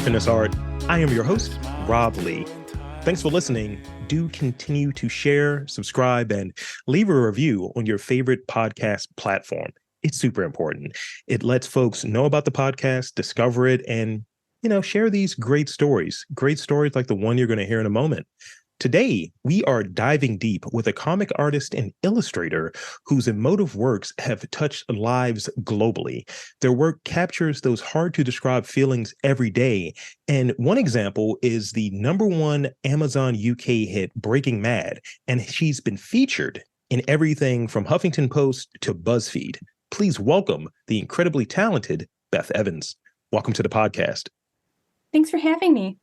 Unearth this art. I am your host, Rob Lee. Thanks for listening. Do continue to share, subscribe, and leave a review on your favorite podcast platform. It's super important. It lets folks know about the podcast, discover it, and, share these great stories like the one you're going to hear in a moment. Today, we are diving deep with a comic artist and illustrator whose emotive works have touched lives globally. Their work captures those hard-to-describe feelings every day, and one example is the #1 Amazon UK hit, Breaking Mad, and she's been featured in everything from Huffington Post to BuzzFeed. Please welcome the incredibly talented Beth Evans. Welcome to the podcast. Thanks for having me.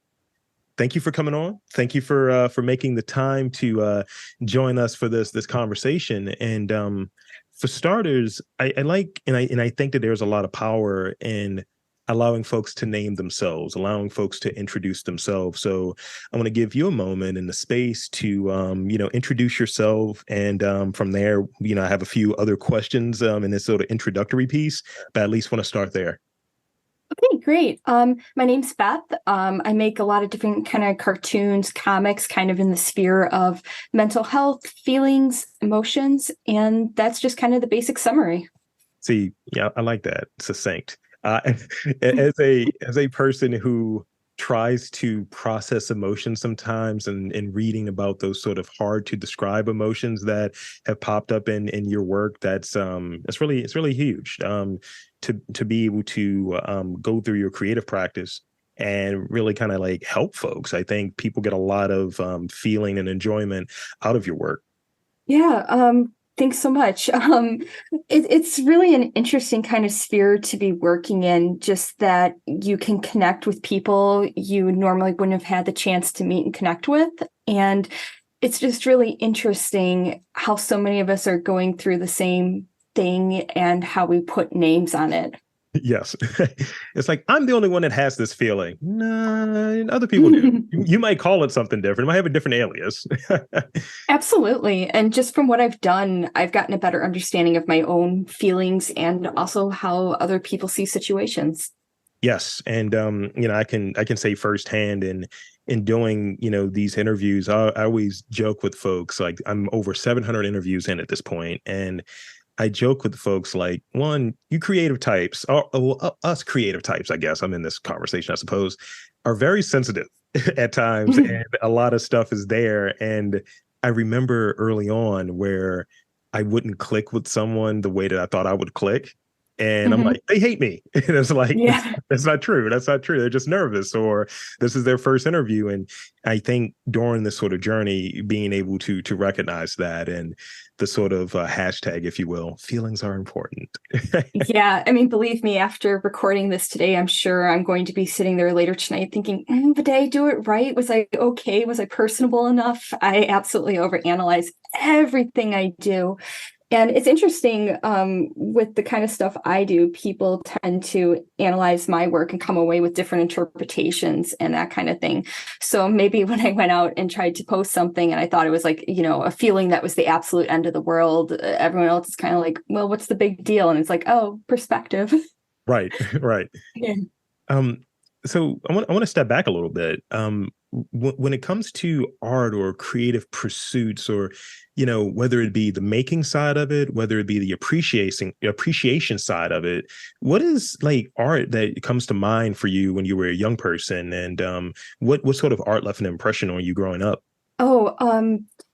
Thank you for coming on. Thank you for making the time to join us for this conversation. And for starters, I like and I think that there's a lot of power in allowing folks to name themselves, allowing folks to introduce themselves. So I want to give you a moment in the space to introduce yourself, and from there, I have a few other questions in this sort of introductory piece, but at least want to start there. Okay, great. My name's Beth. I make a lot of different kind of cartoons, comics, kind of in the sphere of mental health, feelings, emotions, and that's just kind of the basic summary. See, yeah, I like that. Succinct. As a person who tries to process emotions sometimes, and reading about those sort of hard to describe emotions that have popped up in your work, it's really huge. To be able to go through your creative practice and really kind of like help folks. I think people get a lot of feeling and enjoyment out of your work. Yeah, thanks so much. It's really an interesting kind of sphere to be working in, just that you can connect with people you normally wouldn't have had the chance to meet and connect with. And it's just really interesting how so many of us are going through the same thing and how we put names on it. Yes. It's like, I'm the only one that has this feeling. No, other people do. You might call it something different. It might have a different alias. Absolutely. And just from what I've done, I've gotten a better understanding of my own feelings and also how other people see situations. Yes. And, I can say firsthand in doing, these interviews, I always joke with folks, like I'm over 700 interviews in at this point, and I joke with folks like, one, you creative types, or us creative types, I guess, I'm in this conversation, I suppose, are very sensitive at times, and a lot of stuff is there. And I remember early on where I wouldn't click with someone the way that I thought I would click. And I'm like, they hate me. And it's like, Yeah. that's not true. That's not true. They're just nervous, or this is their first interview. And I think during this sort of journey, being able to recognize that, and the sort of hashtag, if you will, feelings are important. Yeah. I mean, believe me, after recording this today, I'm sure I'm going to be sitting there later tonight thinking, but did I do it right? Was I okay? Was I personable enough? I absolutely overanalyze everything I do. And it's interesting, with the kind of stuff I do, people tend to analyze my work and come away with different interpretations and that kind of thing. So maybe when I went out and tried to post something and I thought it was like, a feeling that was the absolute end of the world, everyone else is kind of like, well, what's the big deal? And it's like, oh, perspective. Right, right. Yeah. So I want to step back a little bit. When it comes to art or creative pursuits, or whether it be the making side of it, whether it be the appreciation side of it, what is like art that comes to mind for you when you were a young person, and what sort of art left an impression on you growing up? Oh,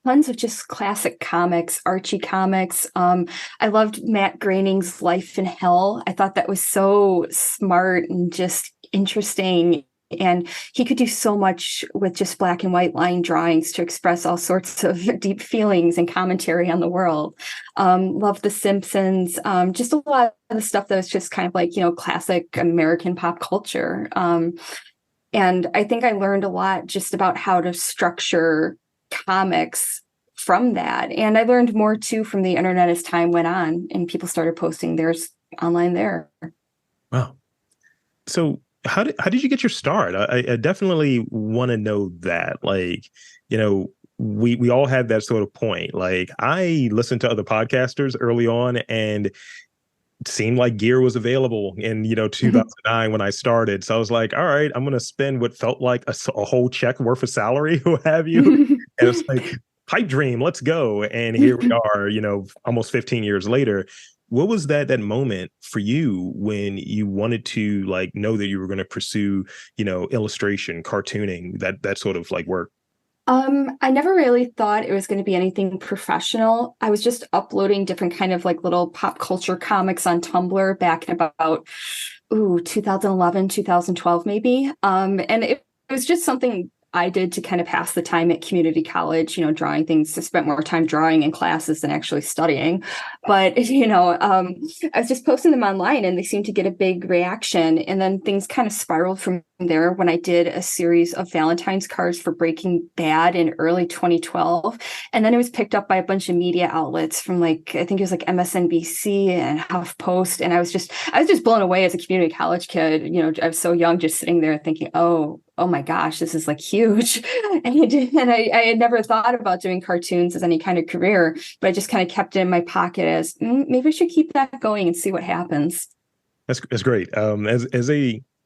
tons of just classic comics, Archie comics. I loved Matt Groening's Life in Hell. I thought that was so smart and just interesting. And he could do so much with just black and white line drawings to express all sorts of deep feelings and commentary on the world. Love The Simpsons. Just a lot of the stuff that was just kind of like, classic American pop culture. And I think I learned a lot just about how to structure comics from that. And I learned more too from the internet as time went on and people started posting theirs online there. Wow. So how did you get your start? I definitely want to know that. Like, we all had that sort of point. Like, I listened to other podcasters early on, and seemed like gear was available in 2009 when I started. So I was like, all right, I'm going to spend what felt like a whole check worth of salary, what have you. And it's like, pipe dream, let's go. And here we are, almost 15 years later. What was that moment for you when you wanted to like know that you were going to pursue, illustration, cartooning, that sort of like work? I never really thought it was going to be anything professional. I was just uploading different kind of like little pop culture comics on Tumblr back in about 2011, 2012 maybe. And it was just something I did to kind of pass the time at community college, drawing things. I spent more time drawing in classes than actually studying. But, I was just posting them online and they seemed to get a big reaction. And then things kind of spiraled from there when I did a series of Valentine's cards for Breaking Bad in early 2012. And then it was picked up by a bunch of media outlets from like, I think it was like MSNBC and HuffPost. And I was just blown away as a community college kid. I was so young, just sitting there thinking, oh my gosh, this is like huge. And I had never thought about doing cartoons as any kind of career, but I just kind of kept it in my pocket as maybe I should keep that going and see what happens. That's great.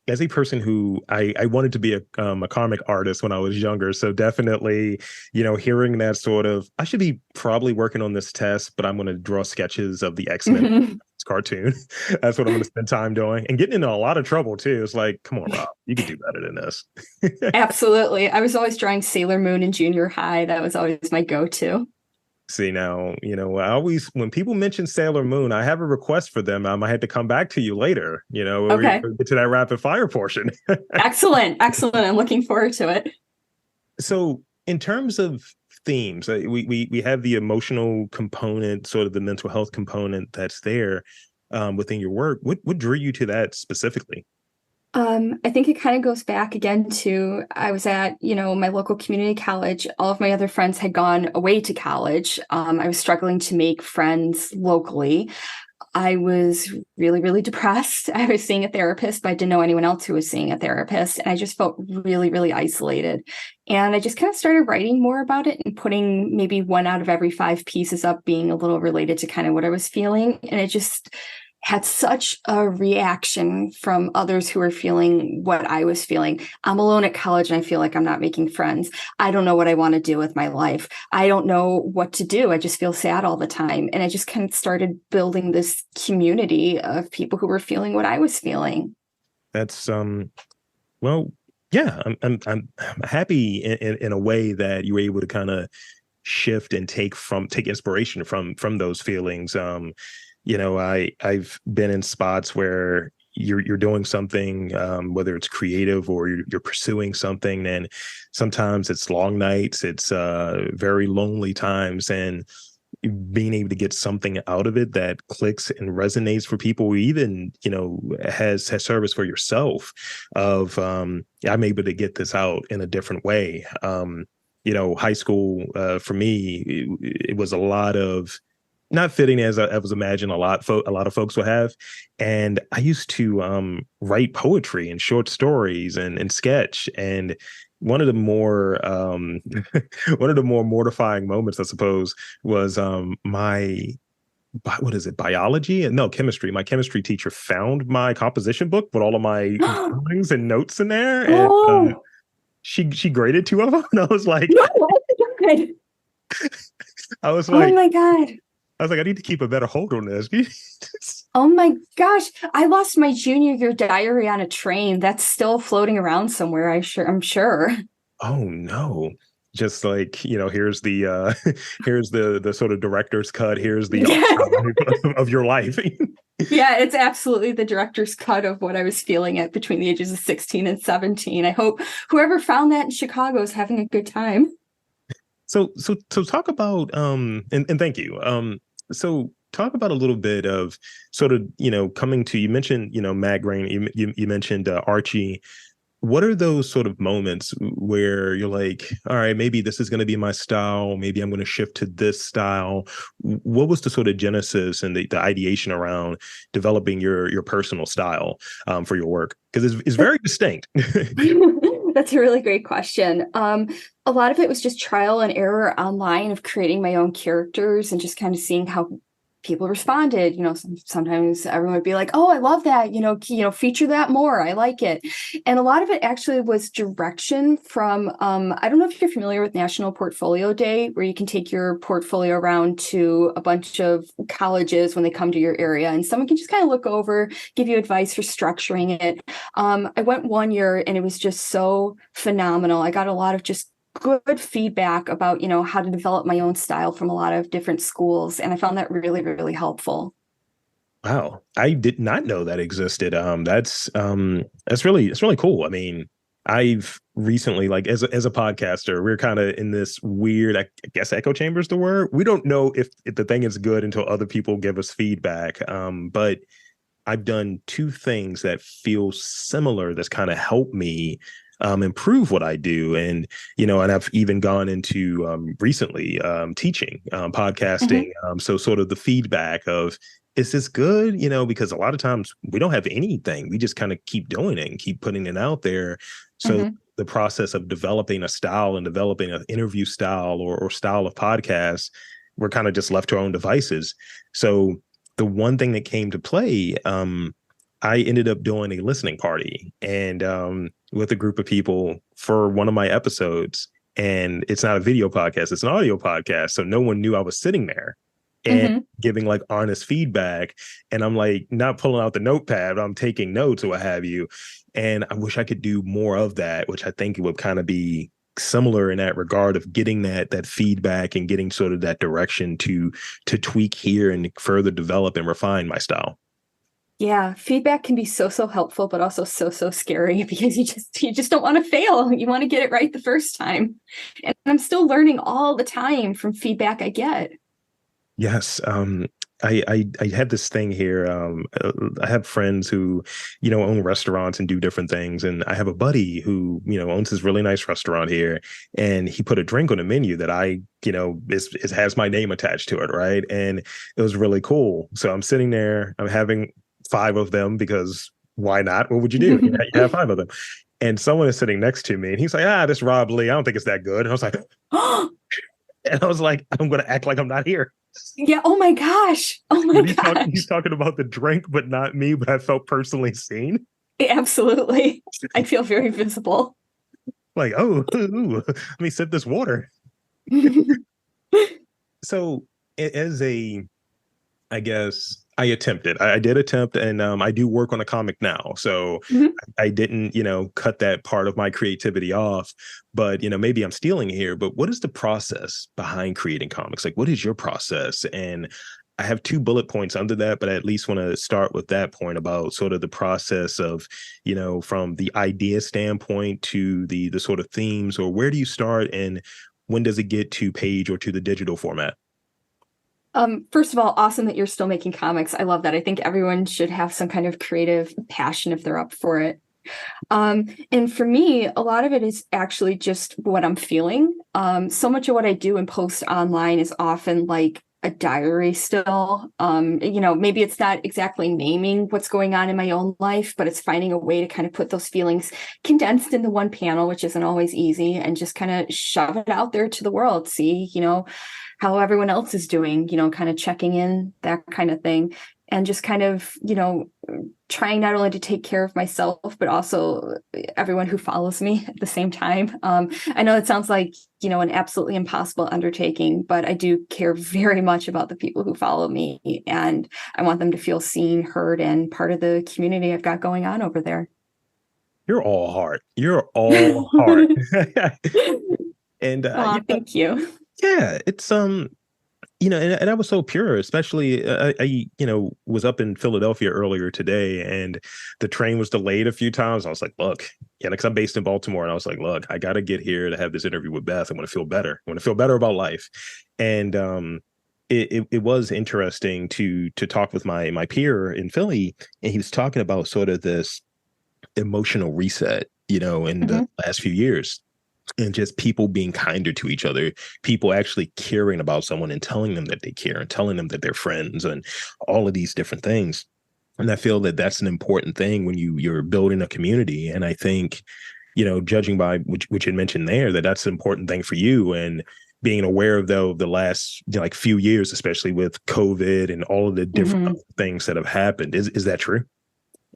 As a person who I wanted to be a comic artist when I was younger, so definitely, hearing that sort of, I should be probably working on this test, but I'm going to draw sketches of the X-Men cartoon. That's what I'm going to spend time doing, and getting into a lot of trouble too. It's like, come on, Rob, you could do better than this. Absolutely. I was always drawing Sailor Moon in junior high. That was always my go-to. See, now, I always, when people mention Sailor Moon, I have a request for them. I might have to come back to you later, when we Okay. get to that rapid fire portion. Excellent. Excellent. I'm looking forward to it. So, in terms of themes, we have the emotional component, sort of the mental health component that's there within your work. What drew you to that specifically? I think it kind of goes back again to I was at, my local community college. All of my other friends had gone away to college. I was struggling to make friends locally. I was really, really depressed. I was seeing a therapist, but I didn't know anyone else who was seeing a therapist. And I just felt really, really isolated. And I just kind of started writing more about it and putting maybe one out of every five pieces up being a little related to kind of what I was feeling. And it just had such a reaction from others who were feeling what I was feeling. I'm alone at college and I feel like I'm not making friends. I don't know what I want to do with my life. I don't know what to do. I just feel sad all the time. And I just kind of started building this community of people who were feeling what I was feeling. That's well, yeah, I'm happy in a way that you were able to kind of shift and take inspiration from those feelings. I've been in spots where you're doing something, whether it's creative or you're pursuing something, and sometimes it's long nights, it's very lonely times, and being able to get something out of it that clicks and resonates for people, even has service for yourself. Of I'm able to get this out in a different way. High school for me, it was a lot of not fitting as I was imagining a lot of folks will have. And I used to write poetry and short stories and sketch. And one of the more one of the more mortifying moments, I suppose, was my what is it, biology? No, chemistry. My chemistry teacher found my composition book with all of my drawings and notes in there, and Oh, she graded two of them. And no, oh my God. I was Oh like, my God. I need to keep a better hold on this. Oh my gosh. I lost my junior year diary on a train. That's still floating around somewhere, I'm sure. Oh no. Just like, here's the here's the sort of director's cut, here's the archive of your life. Yeah, it's absolutely the director's cut of what I was feeling at between the ages of 16 and 17. I hope whoever found that in Chicago is having a good time. So talk about and thank you. So talk about a little bit of sort of, coming to, you mentioned, Matt Grain, you mentioned Archie. What are those sort of moments where you're like, all right, maybe this is going to be my style, maybe I'm going to shift to this style? What was the sort of genesis and the ideation around developing your personal style for your work? Because it's very distinct. That's a really great question. A lot of it was just trial and error online of creating my own characters and just kind of seeing how people responded. Sometimes everyone would be like, oh, I love that, feature that more, I like it. And a lot of it actually was direction from I don't know if you're familiar with National Portfolio Day, where you can take your portfolio around to a bunch of colleges when they come to your area, and someone can just kind of look over, give you advice for structuring it. I went one year and it was just so phenomenal. I got a lot of just good feedback about, how to develop my own style from a lot of different schools. And I found that really, really helpful. Wow, I did not know that existed. It's really cool. I mean, I've recently, like, as a podcaster, we're kind of in this weird, I guess, echo chamber is the word. We don't know if the thing is good until other people give us feedback. But I've done two things that feel similar that's kind of helped me improve what I do. And I've even gone into recently teaching, podcasting. Mm-hmm. So sort of the feedback of, is this good? Because a lot of times we don't have anything. We just kind of keep doing it and keep putting it out there. So Mm-hmm. the process of developing a style and developing an interview style or style of podcast, we're kind of just left to our own devices. So the one thing that came to play, I ended up doing a listening party and with a group of people for one of my episodes. And it's not a video podcast, it's an audio podcast. So no one knew I was sitting there and Mm-hmm. giving like honest feedback. And I'm like not pulling out the notepad, I'm taking notes or what have you. And I wish I could do more of that, which I think it would kind of be similar in that regard of getting that feedback and getting sort of that direction to tweak here and further develop and refine my style. Yeah, feedback can be so helpful, but also so scary because you just don't want to fail. You want to get it right the first time. And I'm still learning all the time from feedback I get. Yes. I have this thing here. I have friends who, own restaurants and do different things. And I have a buddy who, owns this really nice restaurant here. And he put a drink on the menu that it has my name attached to it. Right. And it was really cool. So I'm sitting there, I'm having five of them because why not? What would you do? You have five of them. And someone is sitting next to me and he's like, this Rob Lee. I don't think it's that good. And I was like, and I was like, I'm going to act like I'm not here. Yeah. Oh my gosh. Oh my But gosh. he's talking about the drink, but not me. But I felt personally seen. Absolutely. I feel very visible. Like, oh, ooh, let me sip this water. So, as I guess I attempted. I did attempt, and I do work on a comic now. So Mhm. I didn't, cut that part of my creativity off. But maybe I'm stealing here. But what is the process behind creating comics? Like, what is your process? And I have two bullet points under that, but I at least want to start with that point about sort of the process of, from the idea standpoint to the sort of themes, or where do you start and when does it get to page or to the digital format? First of all, awesome that you're still making comics. I love that. I think everyone should have some kind of creative passion if they're up for it. And for me, a lot of it is actually just what I'm feeling. So much of what I do and post online is often like a diary still. Maybe it's not exactly naming what's going on in my own life, but it's finding a way to kind of put those feelings condensed into one panel, which isn't always easy, and just kind of shove it out there to the world. See, how everyone else is doing, kind of checking in, that kind of thing. And just kind of, trying not only to take care of myself, but also everyone who follows me at the same time. I know it sounds like, an absolutely impossible undertaking, but I do care very much about the people who follow me. And I want them to feel seen, heard, and part of the community I've got going on over there. You're all heart. You're all heart. And Oh, thank you. yeah, it's and I was so pure, especially I was up in Philadelphia earlier today and the train was delayed a few times. I was like, look, because I'm based in Baltimore, and I was like, look, I got to get here to have this interview with Beth. I want to feel better. I want to feel better about life. And it was interesting to talk with my peer in Philly, and he was talking about sort of this emotional reset, in the Mm-hmm. last few years, and just people being kinder to each other, people actually caring about someone and telling them that they care and telling them that they're friends and all of these different things. And I feel that that's an important thing when you're building a community. And I think, judging by which you mentioned there, that's an important thing for you. And being aware of though the last like few years, especially with COVID and all of the different things that have happened. Is that true?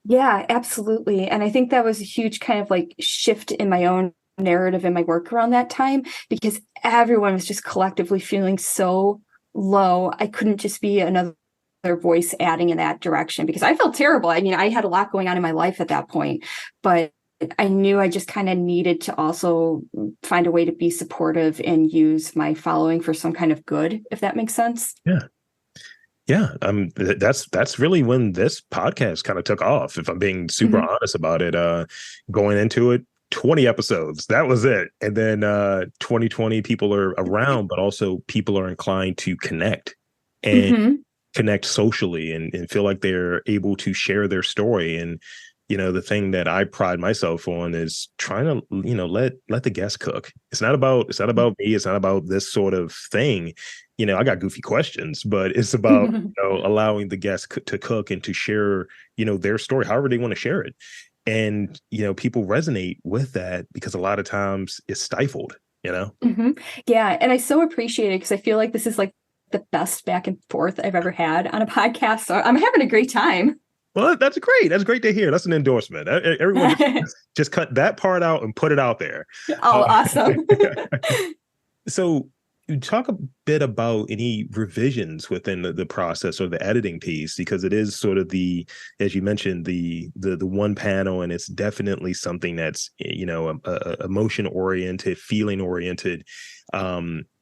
Yeah, absolutely. And I think that was a huge kind of like shift in my own narrative and my work around that time, because everyone was just collectively feeling so low. I couldn't just be another voice adding in that direction, because I felt terrible. I mean, I had a lot going on in my life at that point, but I knew I just kind of needed to also find a way to be supportive and use my following for some kind of good, if that makes sense. Yeah. Yeah, that's really when this podcast kind of took off, if I'm being super honest about it. Going into it, 20 episodes, that was it. And then 2020, people are around, but also people are inclined to connect and connect socially and feel like they're able to share their story. And the thing that I pride myself on is trying to, let the guests cook. It's not about me. It's not about this sort of thing. I got goofy questions, but it's about, allowing the guests to cook and to share, their story, however they want to share it. And, people resonate with that because a lot of times it's stifled. Yeah. And I so appreciate it, because I feel like this is like the best back and forth I've ever had on a podcast. So I'm having a great time. Well, that's great. That's great to hear. That's an endorsement. Everyone just cut that part out and put it out there. Oh, awesome. So you talk a bit about any revisions within the process or the editing piece, because it is sort of as you mentioned, the one panel, and it's definitely something that's, emotion oriented, feeling oriented.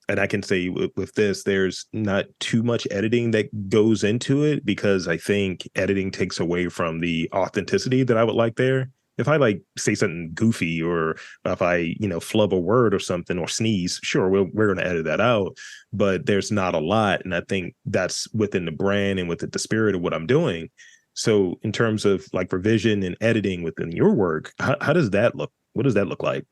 And I can say with this, there's not too much editing that goes into it, because I think editing takes away from the authenticity that I would like there. If I like say something goofy, or if I, flub a word or something, or sneeze, sure, we're going to edit that out, but there's not a lot. And I think that's within the brand and within the spirit of what I'm doing. So in terms of like revision and editing within your work, how does that look? What does that look like?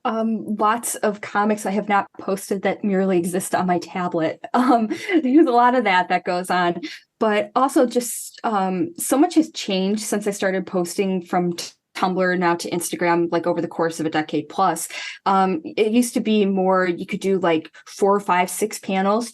Lots of comics I have not posted that merely exist on my tablet. There's a lot of that goes on, but also just so much has changed since I started posting from Tumblr now to Instagram, like over the course of a decade plus. It used to be more, you could do like 4, 5, 6 panels,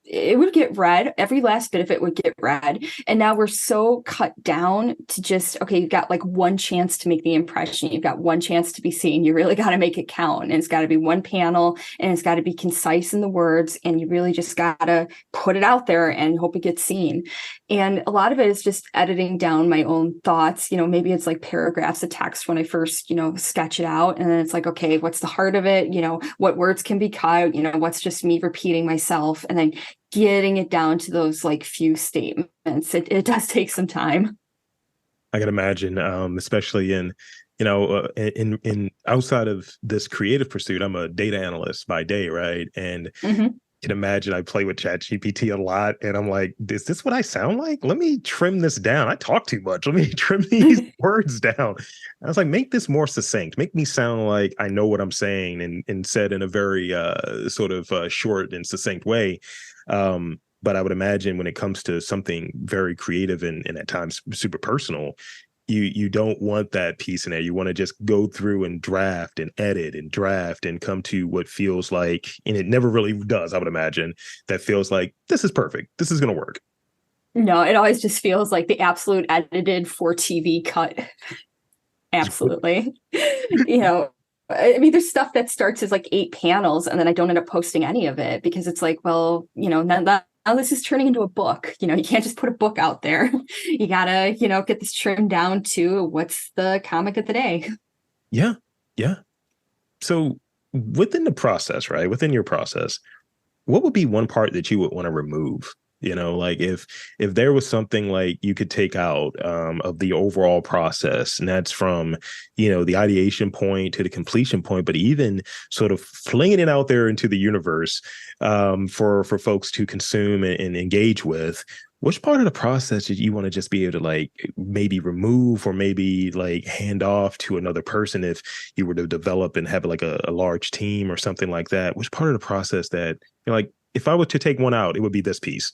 it would get read. Every last bit of it would get read. And now we're so cut down to just, okay, you've got like one chance to make the impression. You've got one chance to be seen. You really got to make it count. And it's got to be one panel, and it's got to be concise in the words. And you really just got to put it out there and hope it gets seen. And a lot of it is just editing down my own thoughts. Maybe it's like paragraphs of text when I first, sketch it out. And then it's like, okay, what's the heart of it? What words can be cut? What's just me repeating myself? And then getting it down to those like few statements. It does take some time. I can imagine, especially in outside of this creative pursuit, I'm a data analyst by day, right? And can imagine I play with ChatGPT a lot, and I'm like, is this what I sound like? Let me trim this down. I talk too much. Let me trim these words down. I was like, make this more succinct. Make me sound like I know what I'm saying, and said in a very sort of short and succinct way. But I would imagine when it comes to something very creative and at times super personal, you don't want that piece in there. You want to just go through and draft and edit and draft and come to what feels like, and it never really does, I would imagine, that feels like this is perfect. This is going to work. No, it always just feels like the absolute edited for TV cut. Absolutely. I mean, there's stuff that starts as like 8 panels, and then I don't end up posting any of it, because it's like, well, now this is turning into a book. You can't just put a book out there. You gotta, get this trimmed down to what's the comic of the day. Yeah. Yeah. So within the process, right? Within your process, what would be one part that you would want to remove? Like if there was something like you could take out of the overall process, and that's from, the ideation point to the completion point, but even sort of flinging it out there into the universe for folks to consume and engage with. Which part of the process did you want to just be able to like maybe remove, or maybe like hand off to another person if you were to develop and have like a large team or something like that? Which part of the process that you're like, if I were to take one out, it would be this piece?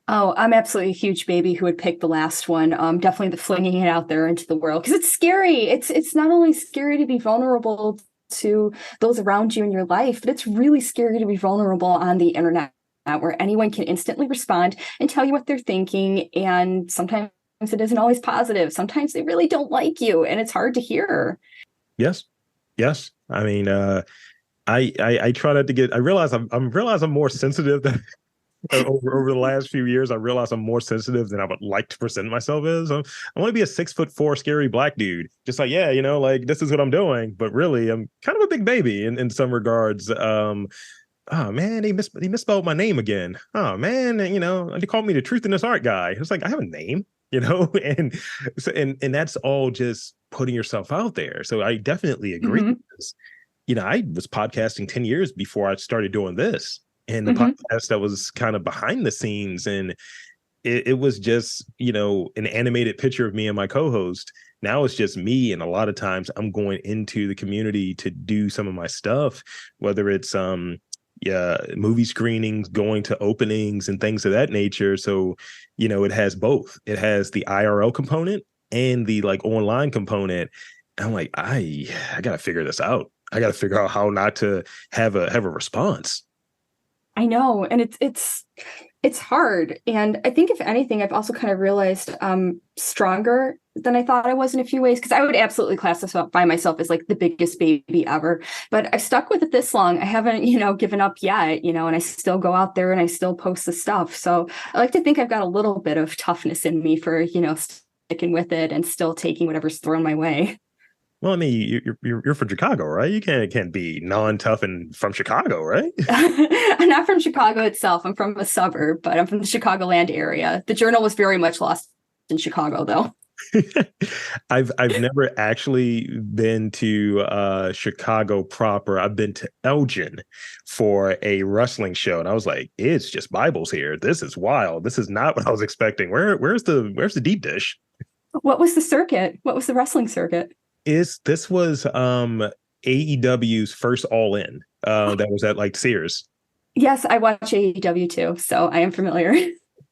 Oh, I'm absolutely a huge baby who would pick the last one. Definitely the flinging it out there into the world, because it's scary. It's not only scary to be vulnerable to those around you in your life. But it's really scary to be vulnerable on the internet, where anyone can instantly respond and tell you what they're thinking. And sometimes it isn't always positive. Sometimes they really don't like you, and it's hard to hear. Yes. Yes. I mean, I try not to get, I realize I'm more sensitive than over the last few years. I realize I'm more sensitive than I would like to present myself as. I want to be a 6'4" scary black dude. Just like, yeah, like this is what I'm doing. But really, I'm kind of a big baby in some regards. Oh man, he misspelled my name again. Oh man, they called me the truth in this art guy. It's like I have a name, and so and that's all just putting yourself out there. So I definitely agree with this. I was podcasting 10 years before I started doing this. And the podcast that was kind of behind the scenes, and it was just, an animated picture of me and my co-host. Now it's just me. And a lot of times I'm going into the community to do some of my stuff, whether it's movie screenings, going to openings and things of that nature. So, it has both. It has the IRL component and the like online component. And I'm like, I gotta figure this out. I gotta figure out how not to have a response. I know. And it's hard. And I think if anything, I've also kind of realized stronger than I thought I was in a few ways, because I would absolutely classify myself as like the biggest baby ever. But I've stuck with it this long. I haven't, given up yet, and I still go out there and I still post the stuff. So I like to think I've got a little bit of toughness in me for, sticking with it and still taking whatever's thrown my way. Well, I mean, you're from Chicago, right? You can't be non-tough and from Chicago, right? I'm not from Chicago itself. I'm from a suburb, but I'm from the Chicagoland area. The Journal was very much lost in Chicago, though. I've never actually been to Chicago proper. I've been to Elgin for a wrestling show, and I was like, it's just Bibles here. This is wild. This is not what I was expecting. Where's the deep dish? What was the circuit? What was the wrestling circuit? This was AEW's first All In that was at like Sears. Yes, I watch AEW too, so I am familiar.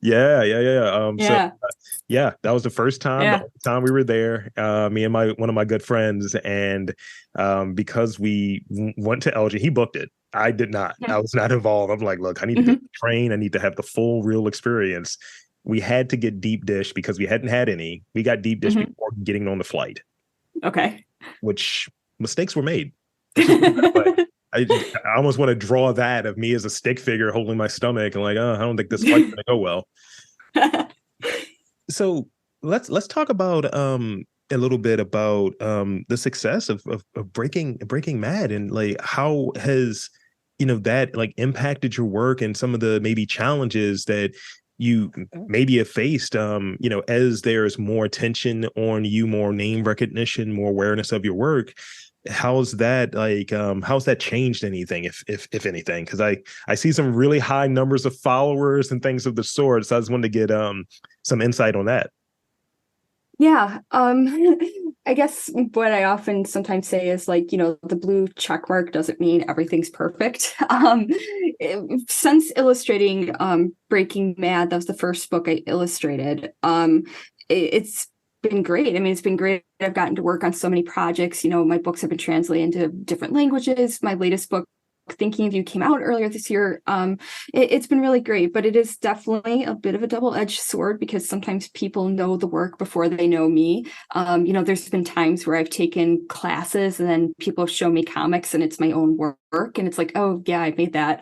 Yeah. Yeah. So that was the first time. Yeah. The only time we were there, me and one of my good friends, and because we went to Elgin, he booked it. I did not. I was not involved. I'm like, look, I need to get the train. I need to have the full real experience. We had to get deep dish because we hadn't had any. We got deep dish before getting on the flight. Okay. Which mistakes were made. But I almost want to draw that of me as a stick figure holding my stomach and like, I don't think this flight's gonna go well. So let's talk about a little bit about the success of breaking mad, and like how has that like impacted your work and some of the maybe challenges that you maybe have faced, as there's more attention on you, more name recognition, more awareness of your work. How's that changed anything, if anything? Because I see some really high numbers of followers and things of the sort. So I just wanted to get some insight on that. Yeah. I guess what I often sometimes say is like, the blue check mark doesn't mean everything's perfect. Since illustrating Breaking Mad, that was the first book I illustrated. It's been great. I mean, it's been great. I've gotten to work on so many projects. My books have been translated into different languages. My latest book, Thinking of You, came out earlier this year. It's been really great, but it is definitely a bit of a double-edged sword because sometimes people know the work before they know me. There's been times where I've taken classes and then people show me comics and it's my own work, and it's like, oh yeah, I made that.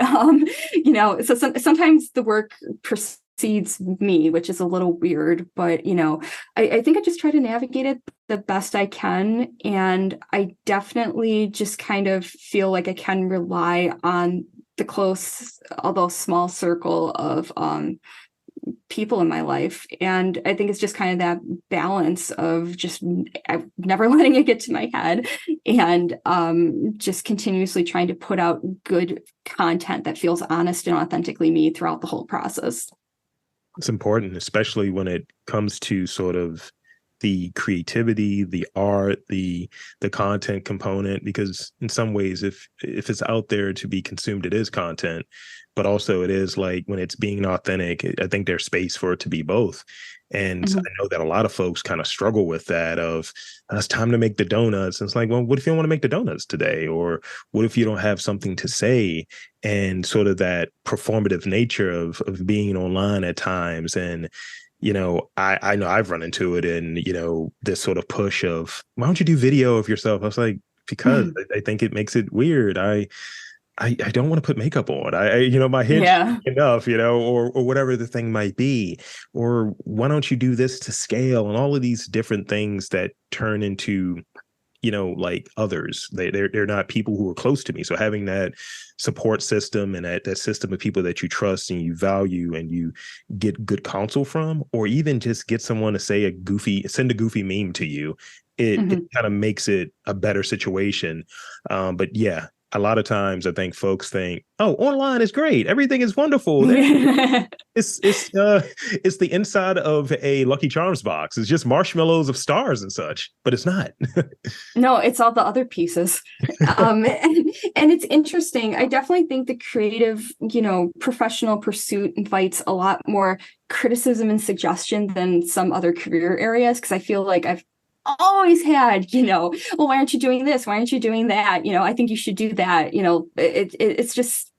So sometimes the work precedes me, which is a little weird, but I think I just try to navigate it the best I can. And I definitely just kind of feel like I can rely on the close, although small circle of people in my life. And I think it's just kind of that balance of just never letting it get to my head and just continuously trying to put out good content that feels honest and authentically me throughout the whole process. It's important, especially when it comes to sort of the creativity, the art, the content component, because in some ways, if it's out there to be consumed, it is content, but also it is like when it's being authentic, I think there's space for it to be both. And I Mhm. know that a lot of folks kind of struggle with that of it's time to make the donuts. And it's like, well, what if you don't want to make the donuts today? Or what if you don't have something to say? And sort of that performative nature of being online at times. And I know I've run into it in, this sort of push of, why don't you do video of yourself? I was like, because I think it makes it weird. I don't want to put makeup on. My head should Yeah. be enough, or whatever the thing might be. Or why don't you do this to scale? And all of these different things that turn into, like others. They're not people who are close to me. So having that support system and that system of people that you trust and you value and you get good counsel from, or even just get someone to send a goofy meme to you, it Mhm. kind of makes it a better situation. But yeah, a lot of times I think folks think, oh, online is great. Everything is wonderful. It's it's uh it's the inside of a Lucky Charms box. It's just marshmallows of stars and such, but it's not. No, it's all the other pieces. And it's interesting. I definitely think the creative, professional pursuit invites a lot more criticism and suggestion than some other career areas. Because I feel like I've always had, well, why aren't you doing this? Why aren't you doing that? I think you should do that. It's just,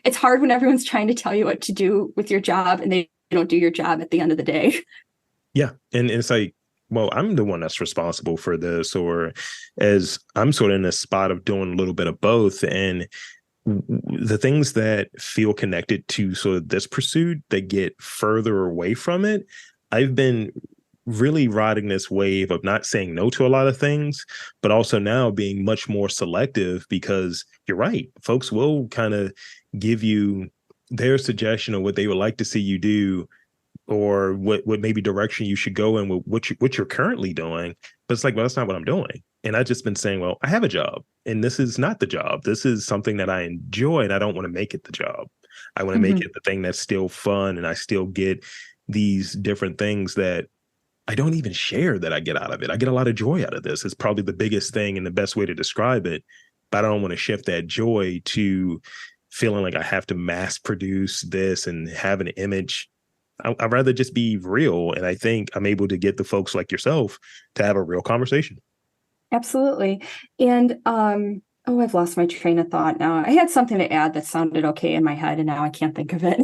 it's hard when everyone's trying to tell you what to do with your job and they don't do your job at the end of the day. Yeah. And it's like, well, I'm the one that's responsible for this, or as I'm sort of in a spot of doing a little bit of both. And the things that feel connected to sort of this pursuit that get further away from it, I've been really riding this wave of not saying no to a lot of things, but also now being much more selective, because you're right. Folks will kind of give you their suggestion of what they would like to see you do, or what maybe direction you should go in with what you're currently doing. But it's like, well, that's not what I'm doing. And I've just been saying, well, I have a job and this is not the job. This is something that I enjoy and I don't want to make it the job. I want to make Mhm. it the thing that's still fun, and I still get these different things that I don't even share that I get out of it. I get a lot of joy out of this. It's probably the biggest thing and the best way to describe it. But I don't want to shift that joy to feeling like I have to mass produce this and have an image. I'd rather just be real. And I think I'm able to get the folks like yourself to have a real conversation. Absolutely. And oh, I've lost my train of thought now. I had something to add that sounded okay in my head, and now I can't think of it.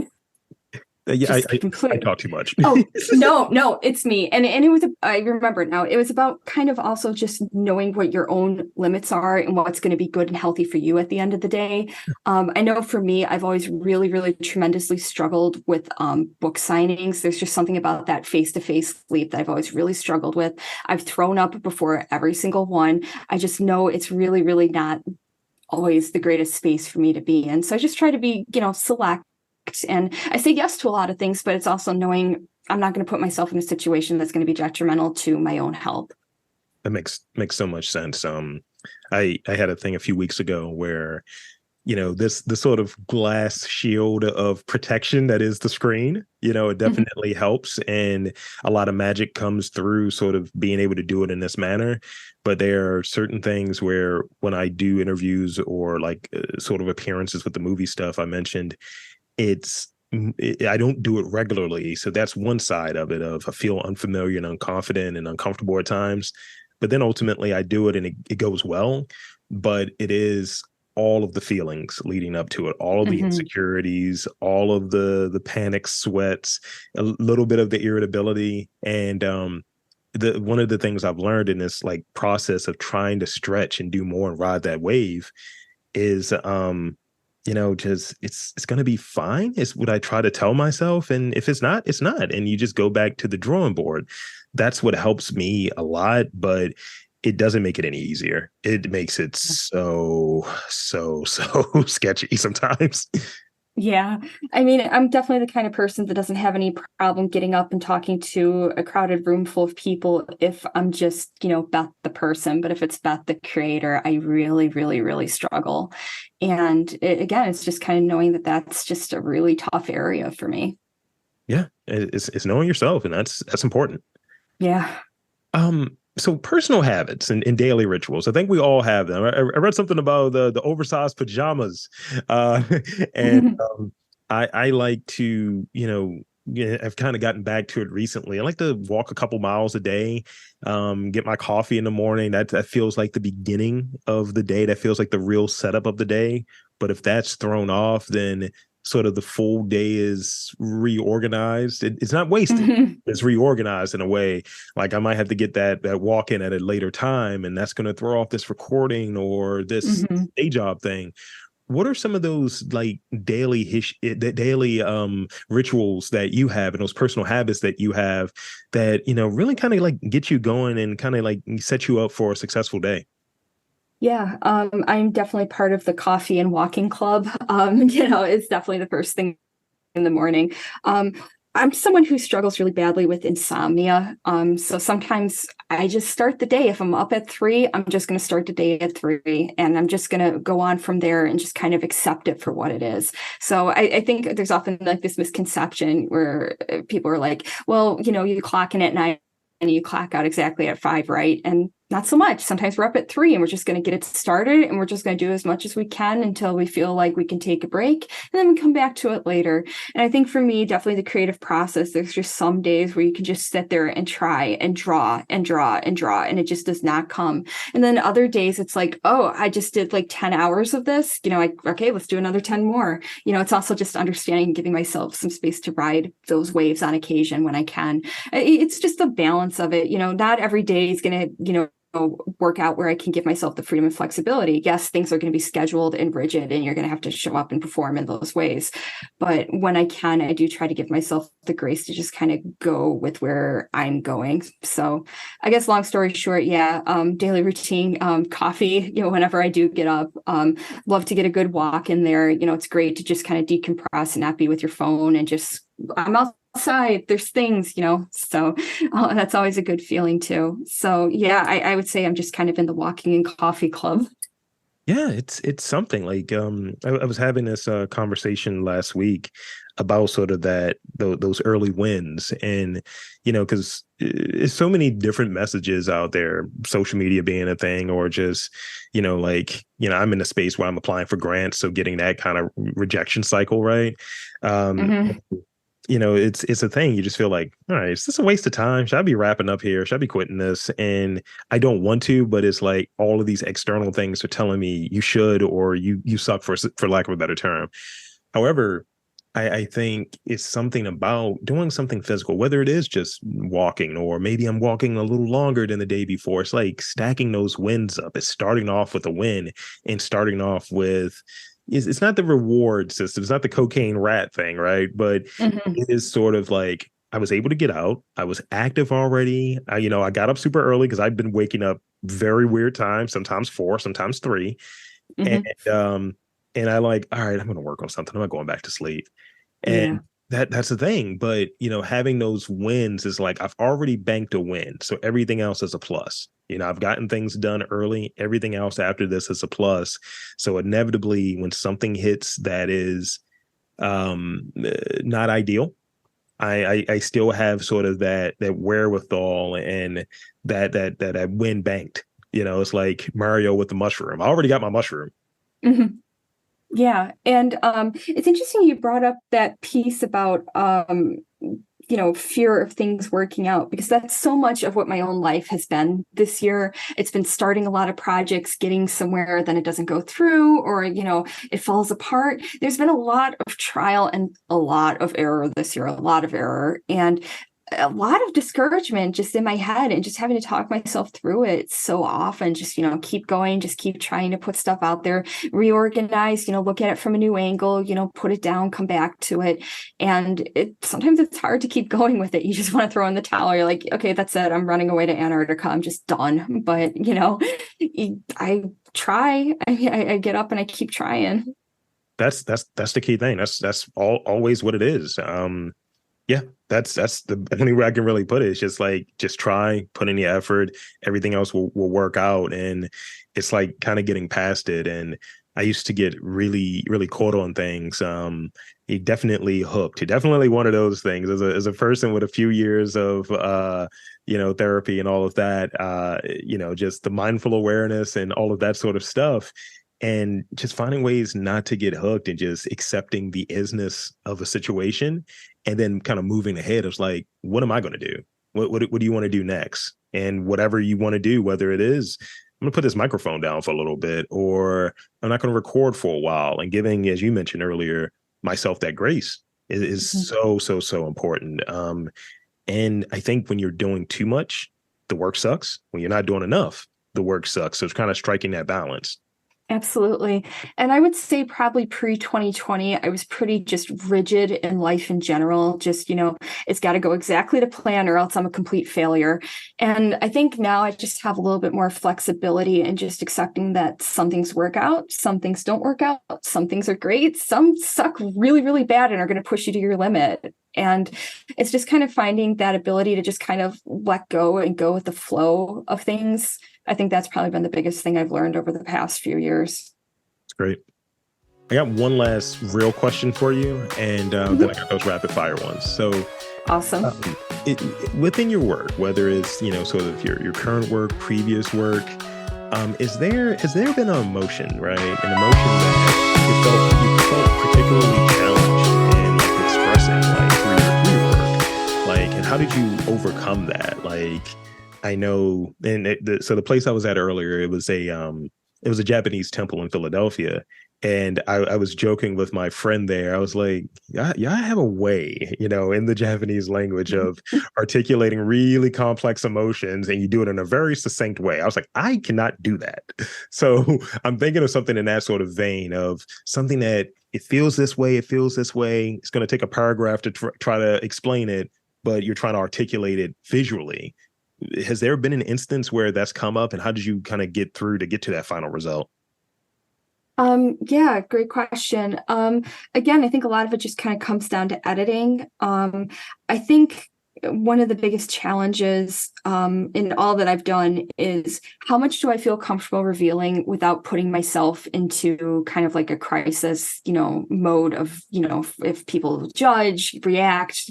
Yeah, Just I completely. talk too much. Oh, no, it's me. And it was, I remember it now. It was about kind of also just knowing what your own limits are and what's going to be good and healthy for you at the end of the day. I know for me, I've always really, really tremendously struggled with book signings. There's just something about that face-to-face sleep that I've always really struggled with. I've thrown up before every single one. I just know it's really, really not always the greatest space for me to be in. So I just try to be, select. And I say yes to a lot of things, but it's also knowing I'm not going to put myself in a situation that's going to be detrimental to my own health. That makes so much sense. I had a thing a few weeks ago where this sort of glass shield of protection that is the screen, it Mhm. definitely helps, and a lot of magic comes through sort of being able to do it in this manner. But there are certain things where when I do interviews or like sort of appearances with the movie stuff I mentioned, I don't do it regularly. So that's one side of it, of I feel unfamiliar and unconfident and uncomfortable at times. But then ultimately I do it and it goes well. But it is all of the feelings leading up to it, all of the Mhm. insecurities, all of the panic sweats, a little bit of the irritability. And the one of the things I've learned in this like process of trying to stretch and do more and ride that wave is just it's going to be fine is what I try to tell myself, and if it's not, it's not, and you just go back to the drawing board. That's what helps me a lot, but it doesn't make it any easier. It makes it so sketchy sometimes. Yeah. I mean, I'm definitely the kind of person that doesn't have any problem getting up and talking to a crowded room full of people if I'm just, Beth the person. But if it's Beth the creator, I really, really, really struggle. And again, it's just kind of knowing that that's just a really tough area for me. Yeah, it's knowing yourself, and that's important. Yeah. So personal habits and daily rituals. I think we all have them. I read something about the oversized pajamas, uh, and I like to, yeah, I've kind of gotten back to it recently. I like to walk a couple miles a day, get my coffee in the morning. That feels like the beginning of the day. That feels like the real setup of the day. But if that's thrown off, then sort of the full day is reorganized. It's not wasted. It's reorganized in a way. Like I might have to get that walk in at a later time, and that's going to throw off this recording or this Mhm. day job thing. What are some of those like daily rituals that you have and those personal habits that you have that really kind of like get you going and kind of like set you up for a successful day? Yeah, I'm definitely part of the coffee and walking club. It's definitely the first thing in the morning. Um, I'm someone who struggles really badly with insomnia. So sometimes I just start the day. If I'm up at 3, I'm just going to start the day at 3, and I'm just going to go on from there and just kind of accept it for what it is. So I think there's often like this misconception where people are like, well, you clock in at 9 and you clock out exactly at 5, right? And not so much. Sometimes we're up at 3 and we're just going to get it started, and we're just going to do as much as we can until we feel like we can take a break, and then we come back to it later. And I think for me, definitely the creative process, there's just some days where you can just sit there and try and draw and draw and draw, and it just does not come. And then other days it's like, oh, I just did like 10 hours of this, okay, let's do another 10 more. It's also just understanding, giving myself some space to ride those waves on occasion when I can. It's just the balance of it. Not every day is going to, work out where I can give myself the freedom and flexibility. Yes, things are going to be scheduled and rigid, and you're going to have to show up and perform in those ways. But when I can, I do try to give myself the grace to just kind of go with where I'm going. So I guess long story short, yeah, daily routine, coffee, whenever I do get up, love to get a good walk in there. It's great to just kind of decompress and not be with your phone and just, I'm outside, there's things, so that's always a good feeling too. So yeah, I would say I'm just kind of in the walking and coffee club. Yeah, it's something like I was having this conversation last week about sort of those early wins, and because it's so many different messages out there, social media being a thing, or just I'm in a space where I'm applying for grants, so getting that kind of rejection cycle, right? um Mm-hmm. it's a thing. You just feel like, all right, is this a waste of time? Should I be wrapping up here? Should I be quitting this? And I don't want to, but it's like all of these external things are telling me you should, or you suck, for lack of a better term. However, I think it's something about doing something physical, whether it is just walking, or maybe I'm walking a little longer than the day before. It's like stacking those wins up. It's starting off with a win, and starting off with, it's not the reward system. It's not the cocaine rat thing, right? But Mm-hmm. it is sort of like I was able to get out. I was active already. I got up super early because I've been waking up very weird times, sometimes 4, sometimes 3. And Mm-hmm. and I like, all right, I'm gonna work on something. I'm not going back to sleep. Yeah. And that's the thing. But having those wins is like I've already banked a win. So everything else is a plus. I've gotten things done early. Everything else after this is a plus. So inevitably, when something hits that is not ideal, I still have sort of that wherewithal and that win banked. It's like Mario with the mushroom. I already got my mushroom. Mm-hmm. Yeah. And it's interesting you brought up that piece about fear of things working out, because that's so much of what my own life has been this year. It's been starting a lot of projects, getting somewhere, then it doesn't go through, or it falls apart. There's been a lot of trial and a lot of error this year, a lot of error, and a lot of discouragement just in my head, and just having to talk myself through it so often. Just keep going, just keep trying to put stuff out there, reorganize, look at it from a new angle, put it down, come back to it. And sometimes it's hard to keep going with it. You just want to throw in the towel. You're like, okay, that's it, I'm running away to Antarctica, I'm just done. But I try. I get up and I keep trying. That's the key thing. That's always what it is. Yeah, that's the only way I can really put it. It's just like, just try, put in the effort, everything else will work out. And it's like kind of getting past it. And I used to get really, really caught on things. He definitely hooked. He definitely one of those things. As a person with a few years of therapy and all of that, just the mindful awareness and all of that sort of stuff. And just finding ways not to get hooked and just accepting the isness of a situation and then kind of moving ahead. It's like, what am I going to do? What do you want to do next? And whatever you want to do, whether it is, I'm going to put this microphone down for a little bit, or I'm not going to record for a while. And giving, as you mentioned earlier, myself that grace is Mhm. so important. And I think when you're doing too much, the work sucks. When you're not doing enough, the work sucks. So it's kind of striking that balance. Absolutely. And I would say probably pre-2020, I was pretty just rigid in life in general. Just, it's got to go exactly to plan or else I'm a complete failure. And I think now I just have a little bit more flexibility and just accepting that some things work out, some things don't work out, some things are great, some suck really, really bad and are going to push you to your limit. And it's just kind of finding that ability to just kind of let go and go with the flow of things. I think that's probably been the biggest thing I've learned over the past few years. It's great. I got one last real question for you, and then I got those rapid fire ones. So, Awesome. within your work, whether it's sort of your current work, previous work, has there been an emotion, right? An emotion that you felt particularly challenged in like expressing, like through your work, like, and how did you overcome that? Like, I know, and so the place I was at earlier, it was a Japanese temple in Philadelphia. And I was joking with my friend there. I was like, yeah, I have a way, in the Japanese language of articulating really complex emotions, and you do it in a very succinct way. I was like, I cannot do that. So I'm thinking of something in that sort of vein of something that it feels this way, it feels this way. It's going to take a paragraph to try to explain it, but you're trying to articulate it visually. Has there been an instance where that's come up, and how did you kind of get through to get to that final result? Yeah, great question. Again, I think a lot of it just kind of comes down to editing. I think one of the biggest challenges in all that I've done is how much do I feel comfortable revealing without putting myself into kind of like a crisis, mode of, if people judge, react,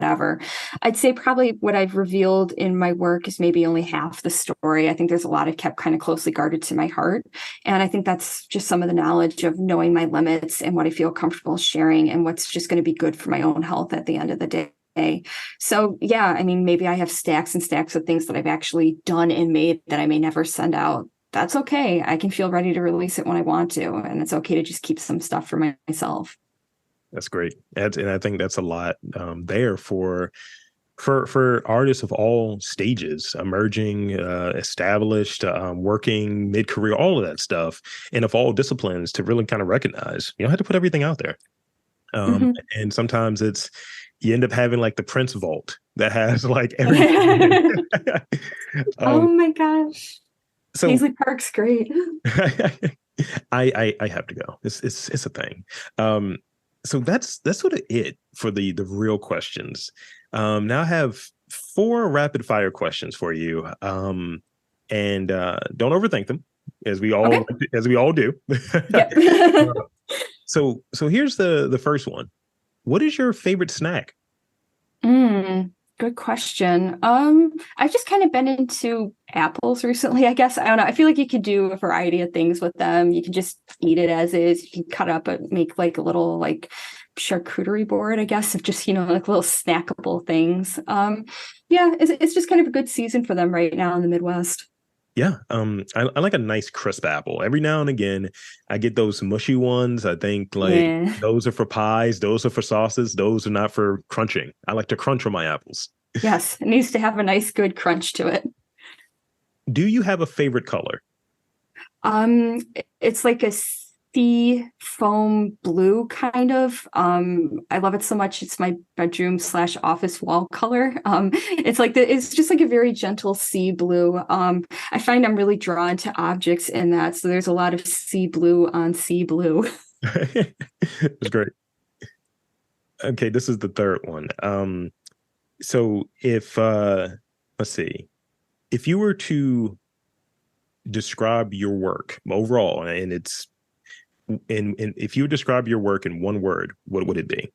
whatever. I'd say probably what I've revealed in my work is maybe only half the story. I think there's a lot I've kept kind of closely guarded to my heart. And I think that's just some of the knowledge of knowing my limits and what I feel comfortable sharing and what's just going to be good for my own health at the end of the day. So yeah, I mean, maybe I have stacks and stacks of things that I've actually done and made that I may never send out. That's okay. I can feel ready to release it when I want to. And it's okay to just keep some stuff for myself. That's great. And I think that's a lot there for artists of all stages, emerging, established, working, mid-career, all of that stuff, and of all disciplines to really kind of recognize, you don't have to put everything out there. Mhm. And sometimes you end up having like the Prince vault that has like everything in it. Oh um, my gosh. so Paisley Park's great. I have to go. It's a thing. Um, so that's sort of it for the real questions. Now I have four rapid fire questions for you. And don't overthink them, Okay. as we all do. Yep. So here's the first one. What is your favorite snack? Good question. I've just kind of been into apples recently, I guess. I don't know. I feel like you could do a variety of things with them. You can just eat it as is. You can cut up and make like a little like charcuterie board, I guess, of just, like little snackable things. Yeah, it's just kind of a good season for them right now in the Midwest. Yeah, I like a nice crisp apple. Every now and again, I get those mushy ones. I think like Yeah. those are for pies, those are for sauces, those are not for crunching. I like to crunch on my apples. Yes, it needs to have a nice good crunch to it. Do you have a favorite color? It's like a sea foam blue kind of. I love it so much. It's my bedroom / office wall color. It's just like a very gentle sea blue. I find I'm really drawn to objects in that. So there's a lot of sea blue on sea blue. It's great. Okay, this is the third one. So if let's see, if you were to describe your work overall, and it's And if you would describe your work in one word, what would it be?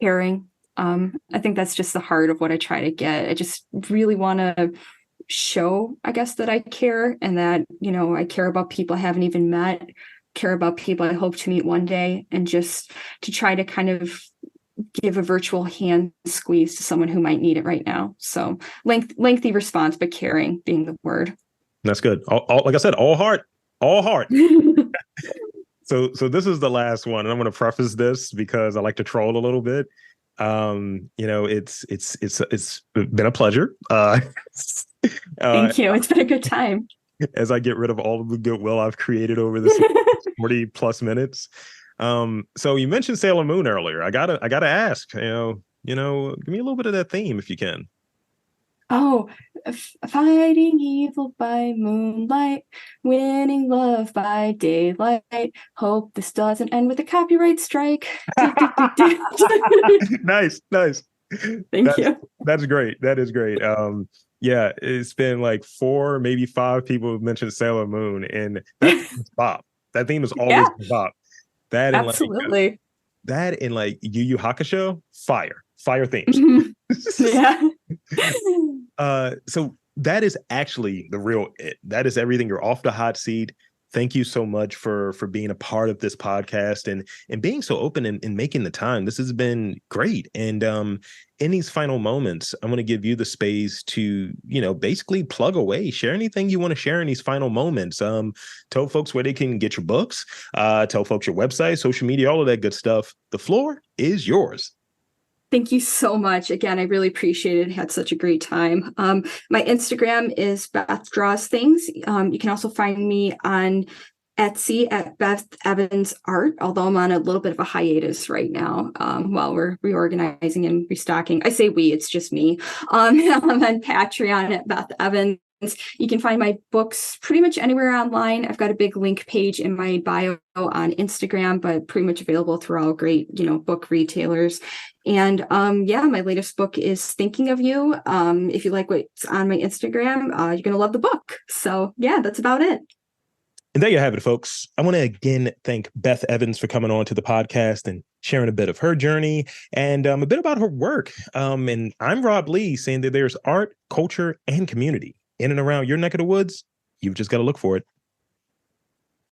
Caring. I think that's just the heart of what I try to get. I just really want to show, I guess, that I care, and that, I care about people I haven't even met, care about people I hope to meet one day, and just to try to kind of give a virtual hand squeeze to someone who might need it right now. So lengthy response, but caring being the word. That's good. Like I said, all heart, all heart. So this is the last one, and I'm going to preface this because I like to troll a little bit. It's been a pleasure. Thank you. It's been a good time. As I get rid of all of the goodwill I've created over this 40 plus minutes. So you mentioned Sailor Moon earlier. I gotta ask, give me a little bit of that theme if you can. Oh, fighting evil by moonlight, winning love by daylight. Hope this doesn't end with a copyright strike. Nice. Thank you. That's great. That is great. Yeah, it's been like 4, maybe 5 people who mentioned Sailor Moon, and that bop. That theme is always bop. That and absolutely. That and like Yu Yu Hakusho, fire themes. Yeah. So that is actually the real it. That is everything. You're off the hot seat. Thank you so much for being a part of this podcast and being so open and making the time. This has been great. And in these final moments, I'm going to give you the space to, basically plug away, share anything you want to share in these final moments. Tell folks where they can get your books, tell folks your website, social media, all of that good stuff. The floor is yours. Thank you so much. Again, I really appreciate it. Had such a great time. My Instagram is Beth Draws Things. You can also find me on Etsy at Beth Evans Art, although I'm on a little bit of a hiatus right now while we're reorganizing and restocking. I say we, it's just me. I'm on Patreon at Beth Evans. You can find my books pretty much anywhere online. I've got a big link page in my bio on Instagram, but pretty much available through all great, book retailers. And my latest book is Thinking of You. If you like what's on my Instagram, you're going to love the book. So yeah, that's about it. And there you have it, folks. I want to again thank Beth Evans for coming on to the podcast and sharing a bit of her journey and a bit about her work. And I'm Rob Lee, saying that there's art, culture, and community in and around your neck of the woods. You've just got to look for it.